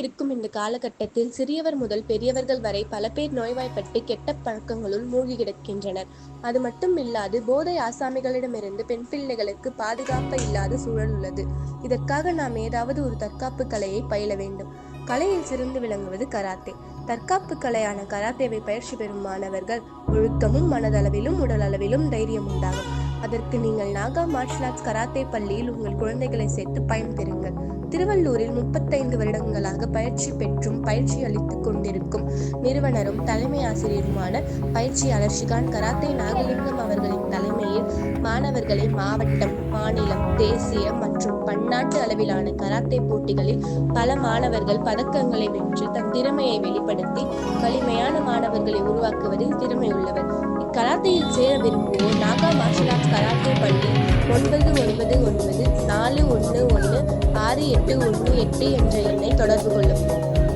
இருக்கும் இந்த காலகட்டத்தில் சிறியவர் முதல் பெரியவர்கள் வரை பல பேர் நோய்வாய்ப்பட்டு கெட்ட பழக்கங்களுள் மூழ்கி கிடக்கின்றனர். அது மட்டும் இல்லாது போதை ஆசாமிகளிடமிருந்து பெண் பிள்ளைகளுக்கு பாதுகாப்பு இல்லாத சூழல் உள்ளது. இதற்காக நாம் ஏதாவது ஒரு தற்காப்பு கலையை பயில வேண்டும். கலையில் சிறந்து விளங்குவது கராத்தே. தற்காப்பு கலையான கராத்தேவை பயிற்சி பெறும் மாணவர்கள் ஒழுக்கமும் மனதளவிலும் உடல் அளவிலும் தைரியம் உண்டாகும். அதற்கு நீங்கள் நாகா மார்ஷல் ஆர்ட்ஸ் கராத்தே பள்ளியில் உங்கள் குழந்தைகளை சேர்த்து பயன்பெறுங்கள். திருவள்ளூரில் 35 வருடங்களாக பயிற்சி பெற்றும் பயிற்சி அளித்துக் கொண்டிருக்கும் நிறுவனரும் தலைமை ஆசிரியருமான பயிற்சியாளர் ஷிகான் கராத்தே நாகலிங்கம் அவர்களின் தலைமையில் மாணவர்களை மாவட்டம், மாநிலம், தேசிய மற்றும் பன்னாட்டு அளவிலான கராத்தே போட்டிகளில் பல மாணவர்கள் பதக்கங்களை வென்று தன் திறமையை வெளிப்படுத்தி வலிமையான மாணவர்களை உருவாக்குவதில் திறமை உள்ளவர். இக்கராத்தையில் சேர விரும்புவோர் நாகா மார்ஷல் ஆர்ட்ஸ் கராத்தே பள்ளி 999 411 6818 என்ற எண்ணை தொடர்பு கொள்ளவும்.